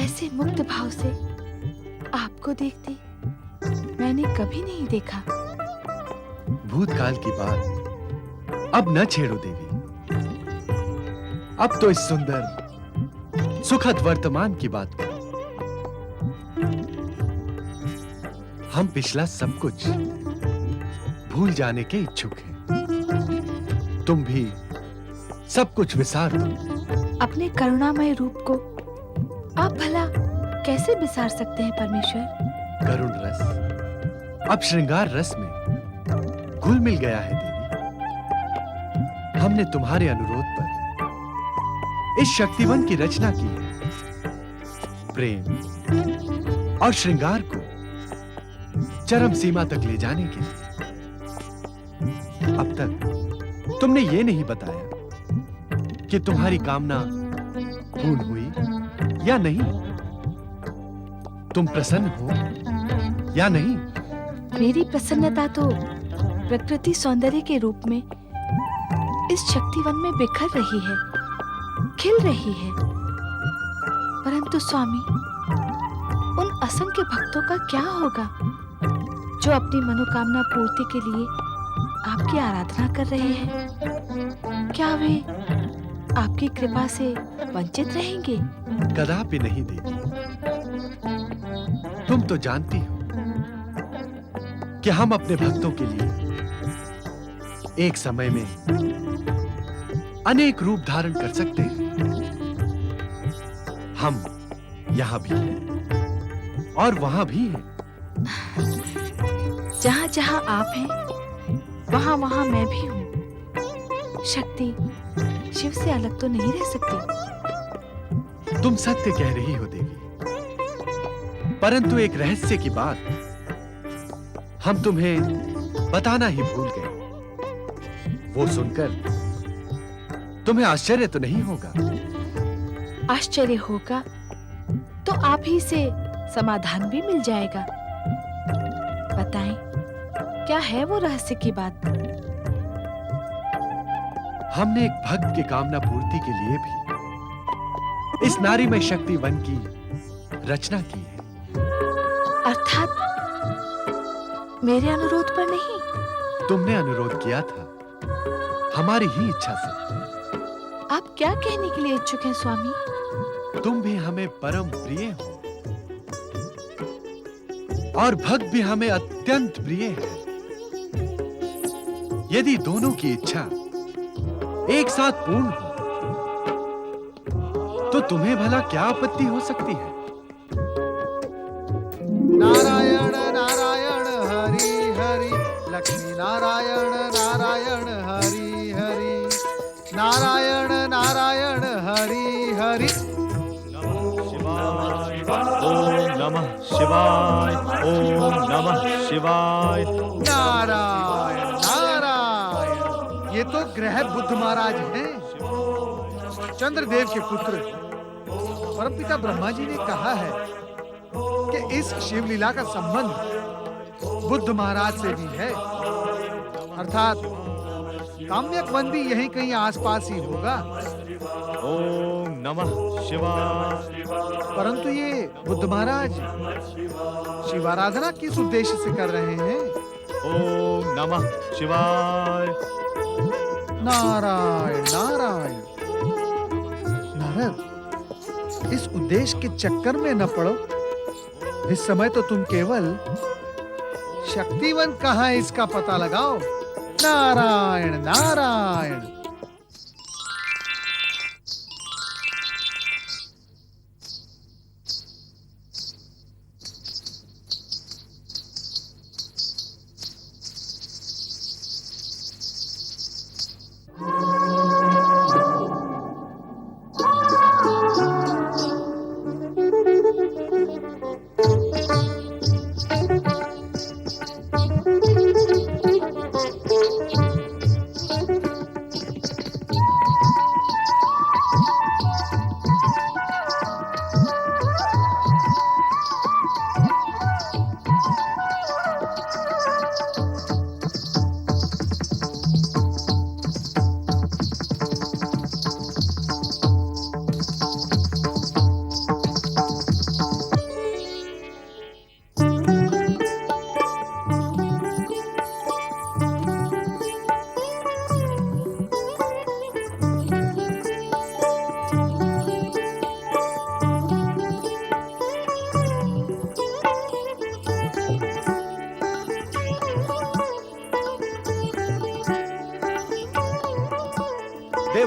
ऐसे मुक्त भाव से आपको देखते मैंने कभी नहीं देखा। भूतकाल की बात अब न छेड़ो देवी। अब तो इस सुंदर सुखद वर्तमान की बात करो। हम पिछला सब कुछ भूल जाने के इच्छुक हैं। तुम भी सब कुछ विसार दो। अपने करुणामय रूप को आप भला कैसे विसार सकते हैं परमेश्वर? करुण रस अब श्रृंगार रस में घुल मिल गया है देवी। हमने तुम्हारे अनुरोध पर इस शक्तिवन की रचना की है। प्रेम और श्रृंगार को चरम सीमा तक ले जाने के लिए। अब तक तुमने ये नहीं बताया कि तुम्हारी कामना पूर्ण हुई या नहीं। तुम प्रसन्न हो या नहीं? मेरी प्रसन्नता तो प्रकृति सौंदर्य के रूप में इस शक्तिवन में बिखर रही है, खिल रही है। परंतु स्वामी, उन असंख्य भक्तों का क्या होगा जो अपनी मनोकामना पूर्ति के लिए आपकी आराधना कर रहे हैं? क्या वे आपकी कृपा से वंचित रहेंगे? कदापि नहीं देवी। तुम तो जानती हो कि हम अपने भक्तों के लिए एक समय में अनेक रूप धारण कर सकते हैं। हम यहां भी हैं और वहां भी हैं। जहां जहां आप हैं, वहां वहां मैं भी हूं। शक्ति शिव से अलग तो नहीं रह सकती। तुम सत्य कह रही हो देवी, परंतु एक रहस्य की बात हम तुम्हें बताना ही भूल गए। वो सुनकर तुम्हें आश्चर्य तो नहीं होगा? आश्चर्य होगा तो आप ही से समाधान भी मिल जाएगा। बताएं, क्या है वो रहस्य की बात? हमने एक भक्त की कामना पूर्ति के लिए भी इस नारीमय शक्ति वन की रचना की है। अर्थात मेरे अनुरोध पर नहीं? तुमने अनुरोध किया था, हमारी ही इच्छा से। आप क्या कहने के लिए इच्छुक हैं स्वामी? तुम भी हमें परम प्रिय हो और भक्त भी हमें अत्यंत प्रिय है। यदि दोनों की इच्छा एक साथ पूर्ण हो तो तुम्हें भला क्या आपत्ति हो सकती है? नारायण नारायण हरि हरि, लक्ष्मी नारायण नारायण हरि हरि, नारायण नारायण हरि हरि। ओम नमः शिवाय, ओम नमः शिवाय। नारायण नारायण, ये तो ग्रह बुद्ध महाराज हैं, चंद्रदेव के पुत्र। परमपिता ब्रह्मा जी ने कहा है कि इस शिवलीला का संबंध बुद्ध महाराज से भी है। अर्थात काम्यक वन भी यहीं कहीं आसपास ही होगा। ओम नमः शिवाय। परंतु ये बुद्ध महाराज शिवाराधना किस उद्देश्य से कर रहे हैं? ओम नमः शिवाय। नारायण नारायण। नारद, इस उद्देश्य के चक्कर में न पड़ो। इस समय तो तुम केवल शक्तिवन कहाँ है इसका पता लगाओ। नारायण नारायण।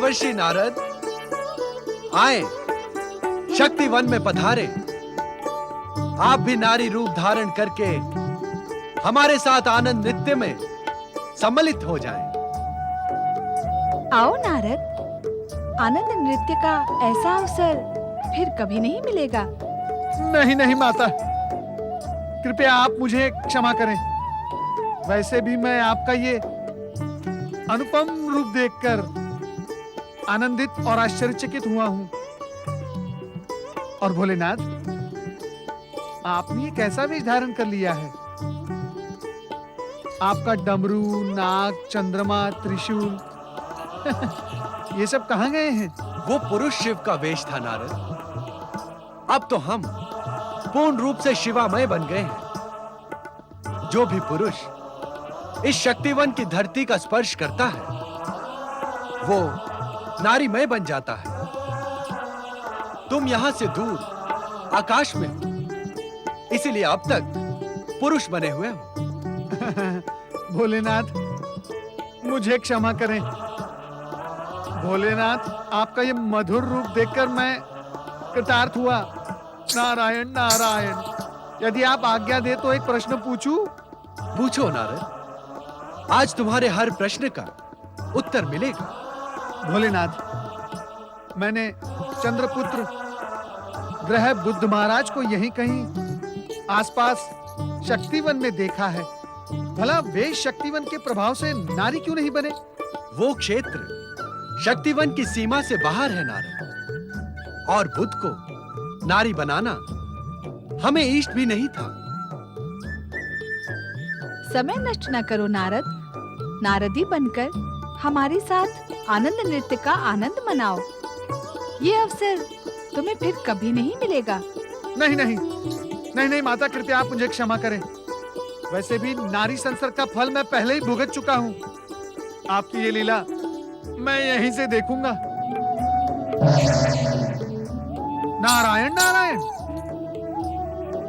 देवर्षि नारद, आए, शक्ति वन में पधारे। आप भी नारी रूप धारण करके हमारे साथ आनंद नृत्य में सम्मिलित हो जाएं। आओ नारद, आनंद नृत्य का ऐसा अवसर फिर कभी नहीं मिलेगा। नहीं नहीं माता, कृपया आप मुझे क्षमा करें। वैसे भी मैं आपका ये अनुपम रूप देखकर आनंदित और आश्चर्यचकित हुआ हूं। और भोलेनाथ, आपने ये कैसा वेश धारण कर लिया है? आपका डमरू, नाग, चंद्रमा, त्रिशूल ये सब कहां गए हैं? वो पुरुष शिव का वेश था नारद। अब तो हम पूर्ण रूप से शिवामय बन गए हैं। जो भी पुरुष इस शक्तिवन की धरती का स्पर्श करता है, वो नारीमय बन जाता है। तुम यहां से दूर आकाश में हो, इसीलिए अब तक पुरुष बने हुए हो। भोलेनाथ, मुझे क्षमा करें। भोलेनाथ, आपका ये मधुर रूप देखकर मैं कृतार्थ हुआ। नारायण नारायण। यदि आप आज्ञा दे तो एक प्रश्न पूछूं? पूछो नारद, आज तुम्हारे हर प्रश्न का उत्तर मिलेगा। भोलेनाथ, मैंने चंद्रपुत्र ग्रह बुद्ध महाराज को यहीं कहीं आसपास शक्तिवन में देखा है। भला वे शक्तिवन के प्रभाव से नारी क्यों नहीं बने? वो क्षेत्र शक्तिवन की सीमा से बाहर है नारद, और बुद्ध को नारी बनाना हमें इष्ट भी नहीं था। समय नष्ट न करो नारद, नारदी बनकर हमारे साथ आनंद नृत्य का आनंद मनाओ। ये अवसर तुम्हें फिर कभी नहीं मिलेगा। नहीं नहीं नहीं नहीं माता, कृपया आप मुझे क्षमा करें। वैसे भी नारी संसर्ग का फल मैं पहले ही भुगत चुका हूँ। आपकी ये लीला मैं यहीं से देखूंगा। नारायण नारायण।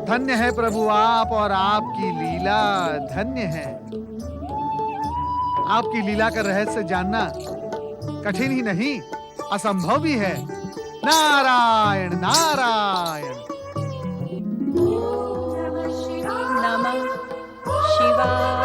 धन्य है प्रभु आप, और आपकी लीला धन्य है। आपकी लीला का रहस्य जानना कठिन ही नहीं, असंभव भी है। नारायण नारायण। नमः शिवाय।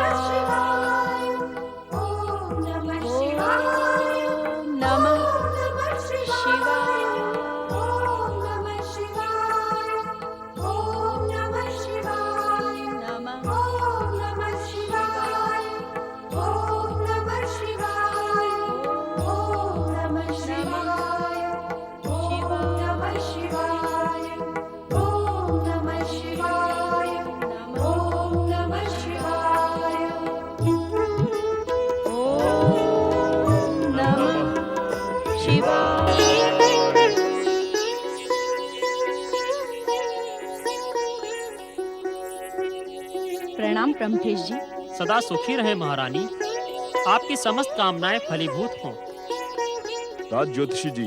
प्रणाम ब्रह्मकेश जी। सदा सुखी रहे महारानी, आपकी समस्त कामनाएं फलीभूत हों। राज ज्योतिषी जी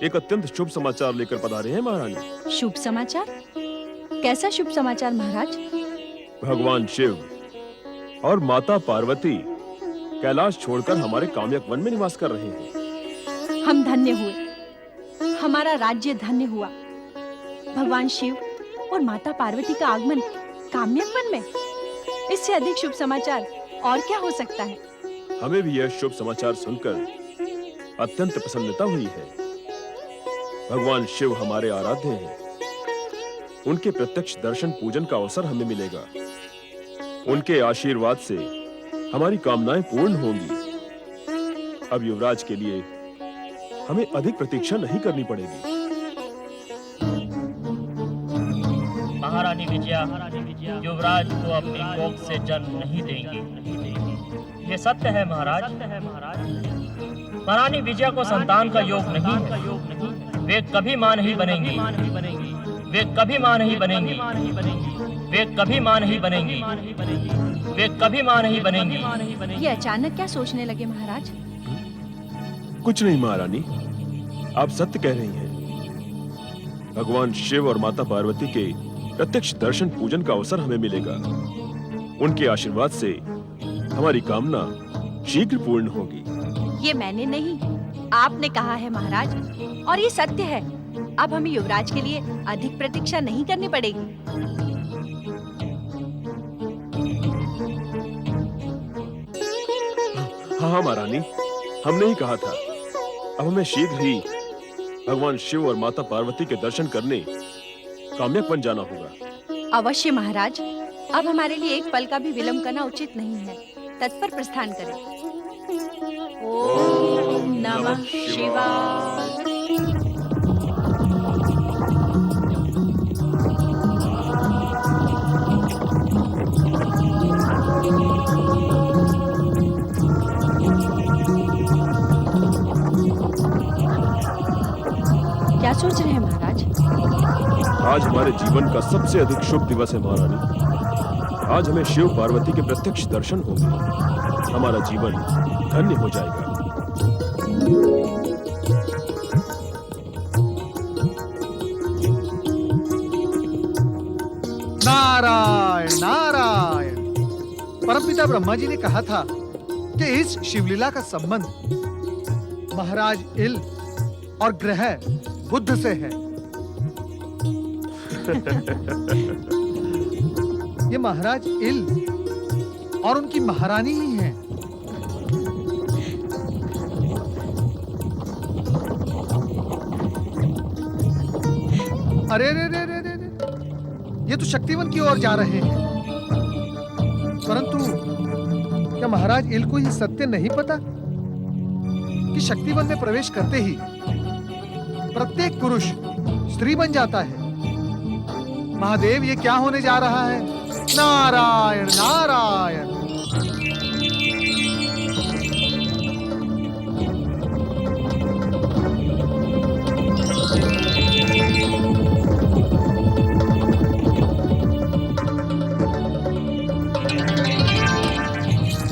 एक अत्यंत शुभ समाचार लेकर पधारे हैं महारानी। शुभ समाचार? कैसा शुभ समाचार महाराज? भगवान शिव और माता पार्वती कैलाश छोड़कर हमारे काम्यक वन में निवास कर रहे हैं। हम धन्य हुए, हमारा राज्य धन्य हुआ। भगवान शिव और माता पार्वती का आगमन काम्यक वन में, इससे अधिक शुभ समाचार और क्या हो सकता है? हमें भी यह शुभ समाचार सुनकर अत्यंत प्रसन्नता हुई है। भगवान शिव हमारे आराध्य हैं। उनके प्रत्यक्ष दर्शन पूजन का अवसर हमें मिलेगा। उनके आशीर्वाद से हमारी कामनाएं पूर्ण होंगी। अब युवराज के लिए हमें अधिक प्रतीक्षा नहीं करनी पड़ेगी। महारानी विजया युवराज को अपनी कोख से जन्म नहीं देंगी। ये सत्य है महाराज। महारानी विजया को संतान का योग नहीं है। वे कभी मां नहीं बनेंगी। वे कभी मां नहीं बनेंगी। वे कभी मां नहीं बनेंगी। वे कभी मां नहीं बनेंगी। ये अचानक क्या सोचने लगे महाराज? कुछ नहीं महारानी, आप सत्य कह रही हैं। भगवान शिव और माता पार्वती के प्रत्यक्ष दर्शन पूजन का अवसर हमें मिलेगा। उनके आशीर्वाद से हमारी कामना शीघ्र पूर्ण होगी। ये मैंने नहीं, आपने कहा है महाराज, और ये सत्य है। अब हमें युवराज के लिए अधिक प्रतीक्षा नहीं करनी पड़ेगी। हाँ महारानी, हमने ही कहा था। अब हमें शीघ्र ही भगवान शिव और माता पार्वती के दर्शन करने काम्यकवन जाना होगा। अवश्य महाराज, अब हमारे लिए एक पल का भी विलंब करना उचित नहीं है। तत्पर प्रस्थान करें। ओम नमः शिवाय। क्या सोच रहे हैं महाराज? आज हमारे जीवन का सबसे अधिक शुभ दिवस है महारानी। आज हमें शिव पार्वती के प्रत्यक्ष दर्शन होंगे। हमारा जीवन धन्य हो जाएगा। नारायण नारायण। परमपिता ब्रह्मा जी ने कहा था कि इस शिवलीला का संबंध महाराज इल और ग्रह बुध से है। ये महाराज इल और उनकी महारानी ही हैं। अरे रे रे रे रे रे, ये तो शक्तिवन की ओर जा रहे हैं। परंतु क्या महाराज इल को ये सत्य नहीं पता कि शक्तिवन में प्रवेश करते ही प्रत्येक पुरुष स्त्री बन जाता है? महादेव, ये क्या होने जा रहा है? नारायण नारायण।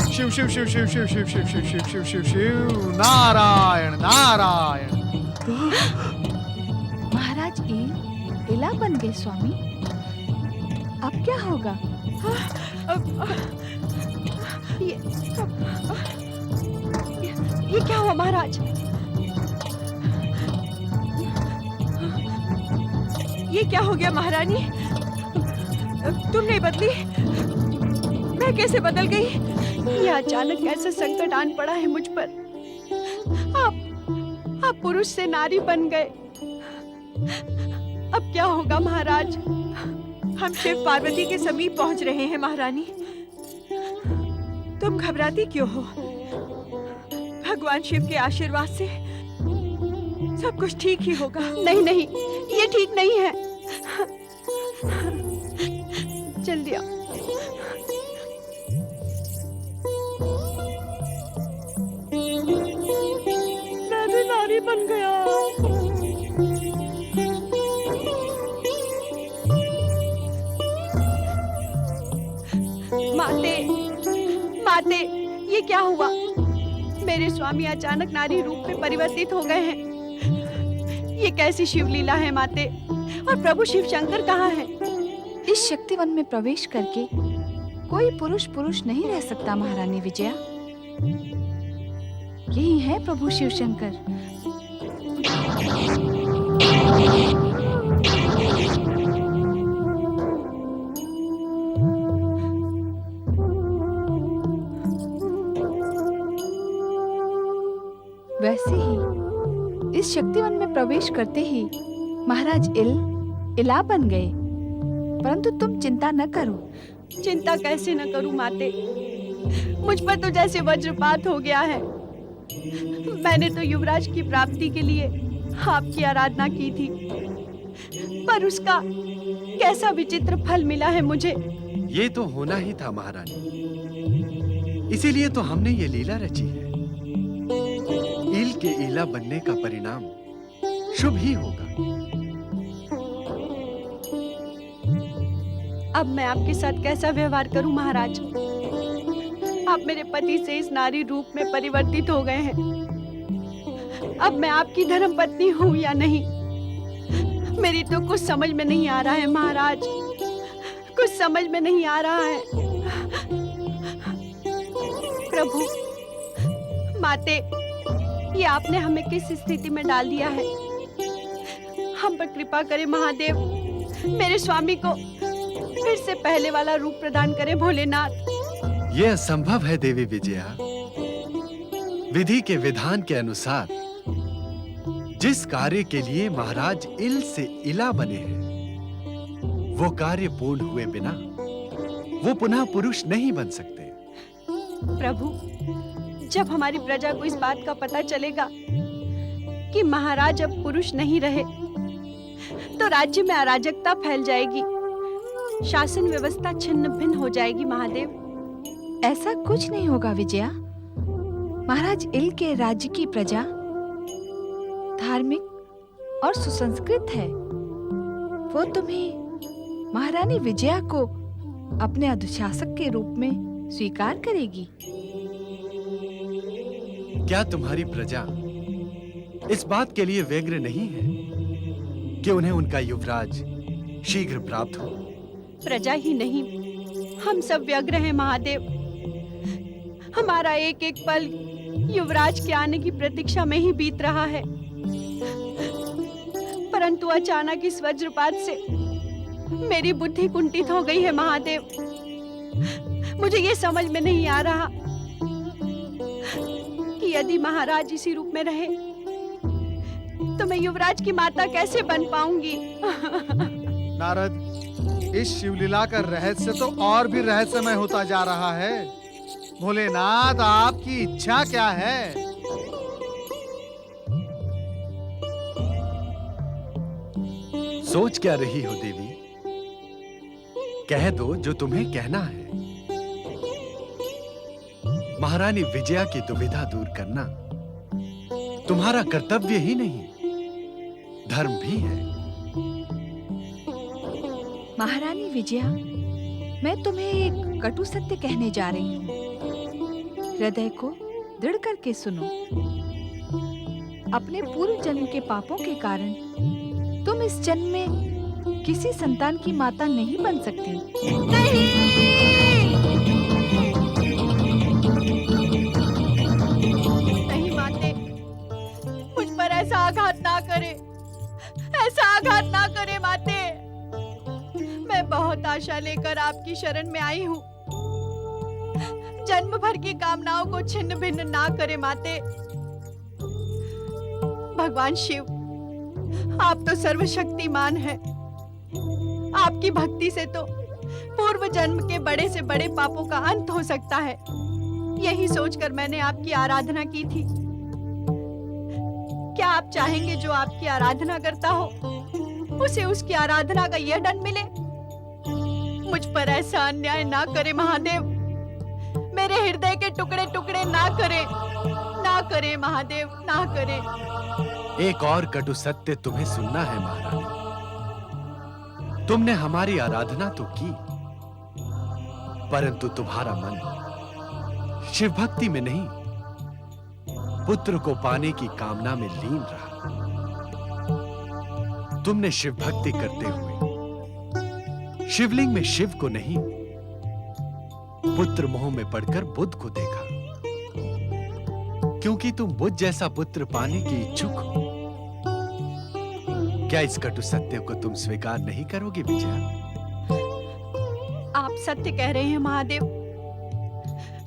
शिव शिव शिव शिव शिव शिव शिव शिव शिव शिव शिव शिव। नारायण नारायण। महाराज इला बन गए स्वामी। अब क्या होगा? ये क्या हुआ महाराज? ये क्या हो गया महारानी? तुम नहीं बदली, मैं कैसे बदल गई? ये अचानक कैसे संकट आन पड़ा है मुझ पर। आप पुरुष से नारी बन गए। अब क्या होगा महाराज? हम शिव पार्वती के समीप पहुंच रहे हैं महारानी। तुम घबराती क्यों हो? भगवान शिव के आशीर्वाद से सब कुछ ठीक ही होगा। नहीं नहीं, ये ठीक नहीं है। जल्दी आओ। मैं भी नारी बन गया। माते, ये क्या हुआ? मेरे स्वामी अचानक नारी रूप में परिवर्तित हो गए हैं। ये कैसी शिवलीला है माते? और प्रभु शिव शंकर कहाँ हैं? इस शक्तिवन में प्रवेश करके कोई पुरुष नहीं रह सकता महारानी विजया। यही है प्रभु शिव शंकर। वैसे ही इस शक्तिवन में प्रवेश करते ही महाराज इला बन गए। परंतु तुम चिंता न करो। चिंता कैसे न करूं माते? मुझ पर तो जैसे वज्रपात हो गया है। मैंने तो युवराज की प्राप्ति के लिए आपकी आराधना की थी, पर उसका कैसा विचित्र फल मिला है मुझे। ये तो होना ही था महारानी, इसीलिए तो हमने ये लीला रची है। इल के इला बनने का परिणाम शुभ ही होगा। अब मैं आपके साथ कैसा व्यवहार करूं महाराज? आप मेरे पति से इस नारी रूप में परिवर्तित हो गए हैं। अब मैं आपकी धर्म पत्नी हूं या नहीं, मेरी तो कुछ समझ में नहीं आ रहा है महाराज। कुछ समझ में नहीं आ रहा है। प्रभु, माते, कि आपने हमें किस स्थिति में डाल दिया है। हम पर कृपा करें महादेव, मेरे स्वामी को फिर से पहले वाला रूप प्रदान करें भोलेनाथ। यह असंभव है देवी विजया। विधि के विधान के अनुसार जिस कार्य के लिए महाराज इल से इला बने हैं, वो कार्य पूर्ण हुए बिना वो पुनः पुरुष नहीं बन सकते। प्रभु, जब हमारी प्रजा को इस बात का पता चलेगा कि महाराज अब पुरुष नहीं रहे, तो राज्य में अराजकता फैल जाएगी, शासन व्यवस्था छिन्न भिन्न हो जाएगी महादेव। ऐसा कुछ नहीं होगा विजया। महाराज इल के राज्य की प्रजा धार्मिक और सुसंस्कृत है। वो तुम्हें महारानी विजया को अपने अनुशासक के रूप में स्वीकार करेगी। क्या तुम्हारी प्रजा इस बात के लिए व्यग्र नहीं है कि उन्हें उनका युवराज शीघ्र प्राप्त हो? प्रजा ही नहीं, हम सब व्यग्र हैं महादेव। हमारा एक एक पल युवराज के आने की प्रतीक्षा में ही बीत रहा है, परंतु अचानक इस वज्रपात से मेरी बुद्धि कुंठित हो गई है महादेव। मुझे ये समझ में नहीं आ रहा कि यदि महाराज इसी रूप में रहे तो मैं युवराज की माता कैसे बन पाऊंगी। नारद, इस शिवलीला का रहस्य तो और भी रहस्यमय होता जा रहा है। भोलेनाथ, आपकी इच्छा क्या है? सोच क्या रही हो देवी? कह दो जो तुम्हें कहना है। महारानी विजया की दुविधा दूर करना तुम्हारा कर्तव्य ही नहीं, धर्म भी है। महारानी विजया, मैं तुम्हें एक कटु सत्य कहने जा रही हूँ। हृदय को दृढ़ करके सुनो। अपने पूर्व जन्म के पापों के कारण तुम इस जन्म में किसी संतान की माता नहीं बन सकती। नहीं माते, मुझ पर ऐसा आघात ना करे, ऐसा आघात ना करे माते। मैं बहुत आशा लेकर आपकी शरण में आई हूँ। जन्म भर की कामनाओं को छिन्न भिन्न ना करे माते। भगवान शिव, आप तो सर्वशक्तिमान हैं। आपकी भक्ति से तो पूर्व जन्म के बड़े से बड़े पापों का अंत हो सकता है। यही सोचकर मैंने आपकी आराधना की थी। क्या आप चाहेंगे जो आपकी आराधना करता हो उसे उसकी आराधना का यह दंड मिले? मुझ पर ऐसा अन्याय ना करे महादेव। मेरे हृदय के टुकड़े टुकड़े ना करे महादेव, ना करे। एक और कटु सत्य तुम्हें सुनना है महारानी। तुमने हमारी आराधना तो की, परंतु तुम्हारा मन शिव भक्ति में नहीं, पुत्र को पाने की कामना में लीन रहा। तुमने शिव भक्ति करते हुए शिवलिंग में शिव को नहीं, पुत्र मोह में पड़कर बुद्ध को देखा। क्योंकि तुम बुद्ध जैसा पुत्र पाने की इच्छुक हो। क्या इस कटु सत्य को तुम स्वीकार नहीं करोगे विजया? आप सत्य कह रहे हैं महादेव।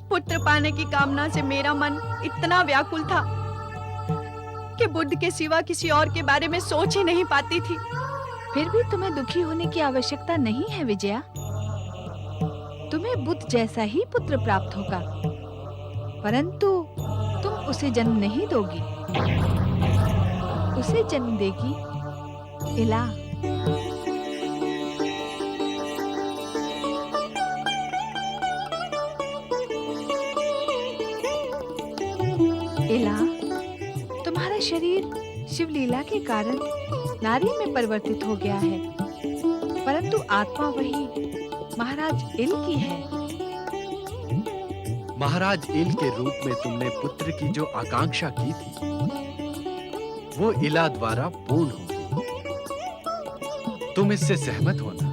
पुत्र पाने की कामना से मेरा मन इतना व्याकुल था कि बुद्ध के सिवा किसी और के बारे में सोच ही नहीं पाती थी। फिर भी तुम्हें दुखी होने की आवश्यकता नहीं है विजया। तुम्हें बुद्ध जैसा ही पुत्र प्राप्त होगा, परंतु तुम उसे जन्म नहीं दोगी। उसे जन्म देगी इला। इला, तुम्हारा शरीर शिवलीला के कारण नारी में परिवर्तित हो गया है, परंतु आत्मा वही महाराज इल की है। महाराज इल के रूप में तुमने पुत्र की जो आकांक्षा की थी, वो इला द्वारा पूर्ण होगी। तुम इससे सहमत होना।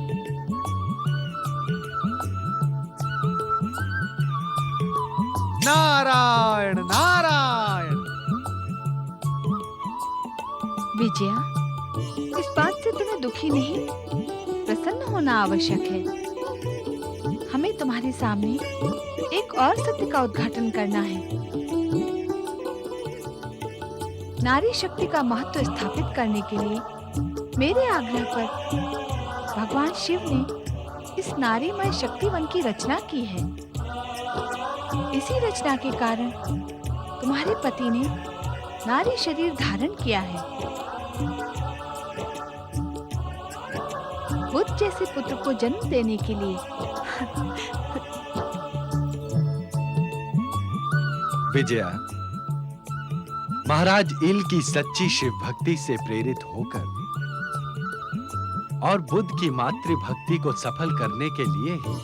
नारायण नारायण। विजया, इस बात से तुम्हें दुखी नहीं, प्रसन्न होना आवश्यक है। हमें तुम्हारे सामने एक और सत्य का उद्घाटन करना है। नारी शक्ति का महत्व स्थापित करने के लिए मेरे आग्रह पर भगवान शिव ने इस नारीमय शक्तिवन की रचना की है। इसी रचना के कारण तुम्हारे पति ने नारी शरीर धारण किया है। बुद्ध जैसे पुत्र को जन्म देने के लिए विजया, महाराज इल की सच्ची शिव भक्ति से प्रेरित होकर और बुद्ध की मातृ भक्ति को सफल करने के लिए ही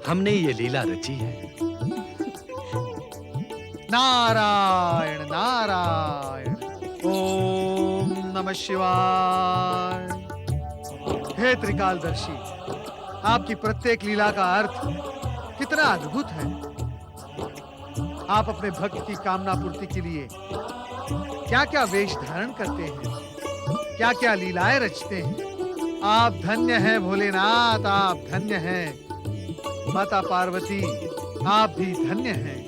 हमने ये लीला रची है। नारायण नारायण, ओम नमः शिवाय। हे त्रिकालदर्शी, आपकी प्रत्येक लीला का अर्थ कितना अद्भुत है। आप अपने भक्त की कामना पूर्ति के लिए क्या क्या वेश धारण करते हैं, क्या क्या लीलाएं रचते हैं। आप धन्य हैं भोलेनाथ, आप धन्य हैं। माता पार्वती, आप भी धन्य हैं।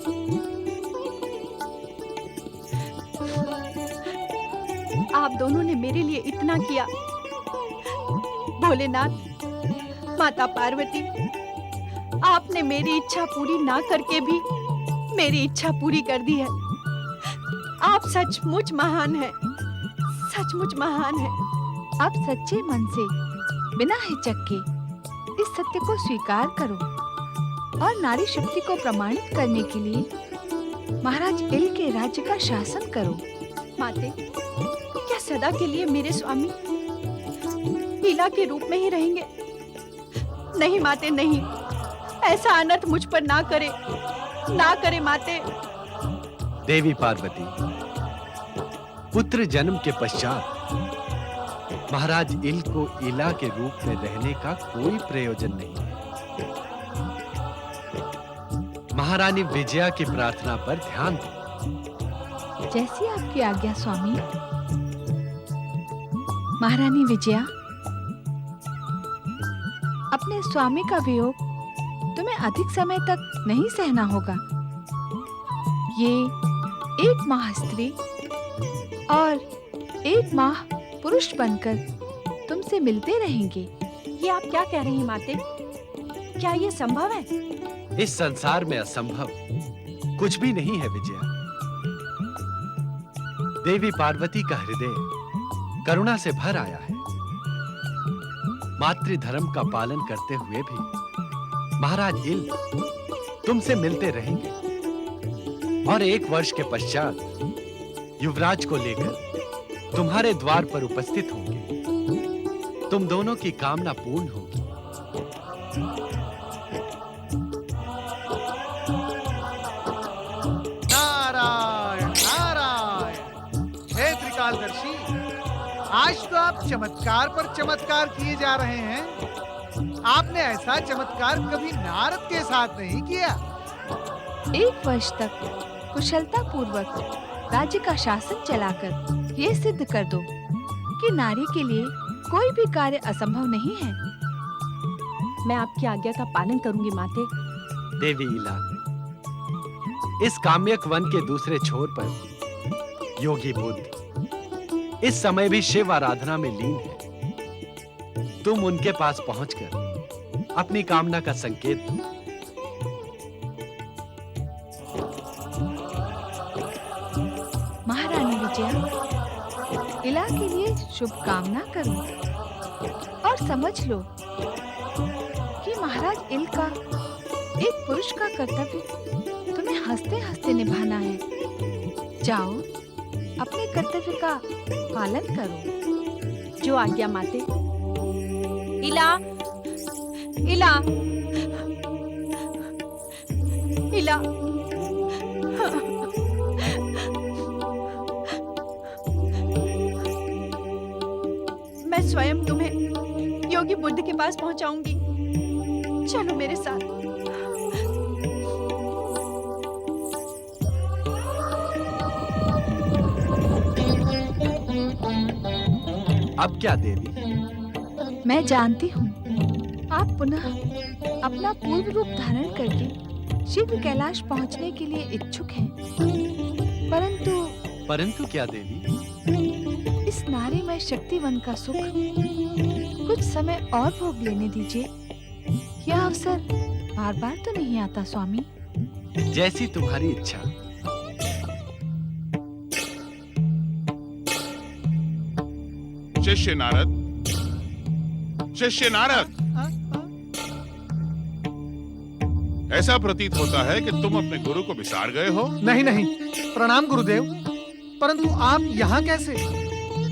आप दोनों ने मेरे लिए इतना किया। भोलेनाथ, माता पार्वती, आपने मेरी इच्छा पूरी ना करके भी मेरी इच्छा पूरी कर दी है। आप सचमुच महान हैं, सचमुच महान हैं। अब सच्चे मन से बिना हिचक के इस सत्य को स्वीकार करो और नारी शक्ति को प्रमाणित करने के लिए महाराज इल के राज्य का शासन करो। माते, क्या सदा के लिए मेरे स्वामी लीला के रूप में ही रहेंगे? नहीं माते, नहीं, ऐसा अनर्थ मुझ पर ना करे, ना करे माते। देवी पार्वती, पुत्र जन्म के पश्चात महाराज इल को इला के रूप में रहने का कोई प्रयोजन नहीं है। महारानी विजया की प्रार्थना पर ध्यान दो। जैसी आपकी आज्ञा स्वामी। महारानी विजया, अपने स्वामी का वियोग तुम्हें अधिक समय तक नहीं सहना होगा। ये एक माह स्त्री और एक माह पुरुष बनकर तुमसे मिलते रहेंगे। ये आप क्या कह रही हैं माते? क्या ये संभव है? इस संसार में असंभव कुछ भी नहीं है विजया। देवी पार्वती का हृदय करुणा से भर आया है। मातृ धर्म का पालन करते हुए भी महाराज इल तुमसे मिलते रहेंगे और 1 वर्ष के पश्चात युवराज को लेकर तुम्हारे द्वार पर उपस्थित होंगे। तुम दोनों की कामना पूर्ण होगी। नारायण नारायण। हे त्रिकालदर्शी, आज तो आप चमत्कार पर चमत्कार किए जा रहे हैं। आपने ऐसा चमत्कार कभी नारद के साथ नहीं किया। 1 वर्ष तक कुशलता पूर्वक राज्य का शासन चलाकर ये सिद्ध कर दो कि नारी के लिए कोई भी कार्य असंभव नहीं है। मैं आपकी आज्ञा का पालन करूंगी माते। देवी इला, इस काम्यक वन के दूसरे छोर पर योगी बुद्ध इस समय भी शिव आराधना में लीन है। तुम उनके पास पहुंचकर अपनी कामना का संकेत दो। महारानी विजया, इला के लिए शुभकामना करो और समझ लो कि महाराज इल का एक पुरुष का कर्तव्य तुम्हें हंसते हंसते निभाना है। जाओ, अपने कर्तव्य का पालन करो। जो आज्ञा माते। इला, इला, इला। मैं स्वयं तुम्हें योगी बुद्ध के पास पहुंचाऊंगी। चलो मेरे साथ। अब क्या देवी? मैं जानती हूँ आप पुनः अपना पूर्व रूप धारण करके शीघ्र कैलाश पहुँचने के लिए इच्छुक हैं। परंतु क्या देवी? इस नारीमय शक्तिवन का सुख कुछ समय और भोग लेने दीजिए। यह अवसर बार बार तो नहीं आता स्वामी। जैसी तुम्हारी इच्छा। शिष्य नारद, शिष्य नारद, ऐसा प्रतीत होता है कि तुम अपने गुरु को विसार गए हो। नहीं नहीं, प्रणाम गुरुदेव। परंतु आप यहाँ कैसे?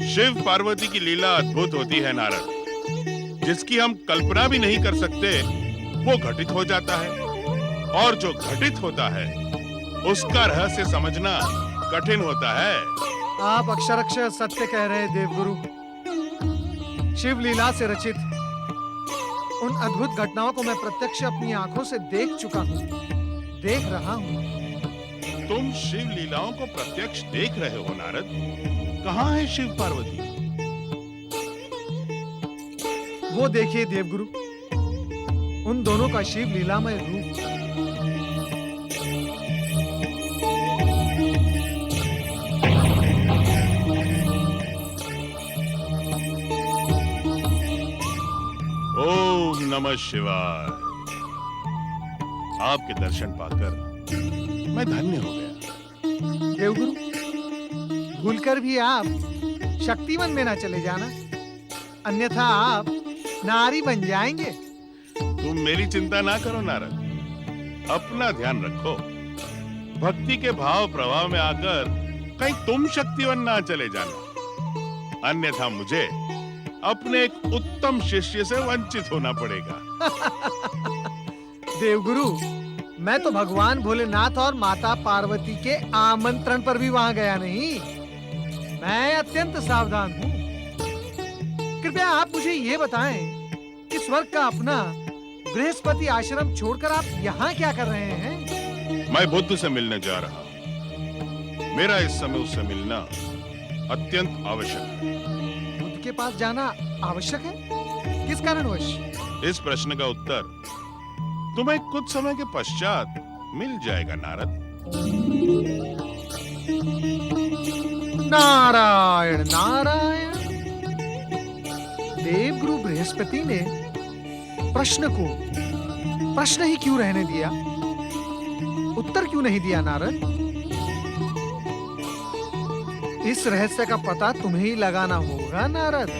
शिव पार्वती की लीला अद्भुत होती है नारद। जिसकी हम कल्पना भी नहीं कर सकते वो घटित हो जाता है, और जो घटित होता है उसका रहस्य समझना कठिन होता है। आप अक्षरशः सत्य कह रहे हैं देवगुरु। शिव लीला से रचित उन अद्भुत घटनाओं को मैं प्रत्यक्ष अपनी आंखों से देख चुका हूँ, देख रहा हूँ। तुम शिव लीलाओं को प्रत्यक्ष देख रहे हो नारद? कहाँ है शिव पार्वती? वो देखिए देवगुरु, उन दोनों का शिव लीलामय रूप। ओम नमः शिवाय। आपके दर्शन पाकर मैं धन्य हो गया। देवगुरु, भूलकर भी आप शक्तिवन में ना चले जाना, अन्यथा आप नारी बन जाएंगे। तुम मेरी चिंता ना करो नारद, अपना ध्यान रखो। भक्ति के भाव प्रभाव में आकर कहीं तुम शक्तिवन ना चले जाना, अन्यथा मुझे अपने एक उत्तम शिष्य से वंचित होना पड़ेगा। देवगुरु, मैं तो भगवान भोलेनाथ और माता पार्वती के आमंत्रण पर भी वहां गया नहीं। मैं अत्यंत सावधान हूँ। कृपया आप मुझे ये बताएं कि स्वर्ग का अपना बृहस्पति आश्रम छोड़कर आप यहाँ क्या कर रहे हैं? मैं बुद्ध से मिलने जा रहा हूँ। मेरा इस समय उससे मिलना अत्यंत आवश्यक है। बुद्ध के पास जाना आवश्यक है? किस कारणवश? इस प्रश्न का उत्तर तुम्हें कुछ समय के पश्चात मिल जाएगा नारद। नारायण नारायण। देवगुरु बृहस्पति ने प्रश्न को प्रश्न ही क्यों रहने दिया? उत्तर क्यों नहीं दिया नारद? इस रहस्य का पता तुम्हें ही लगाना होगा नारद।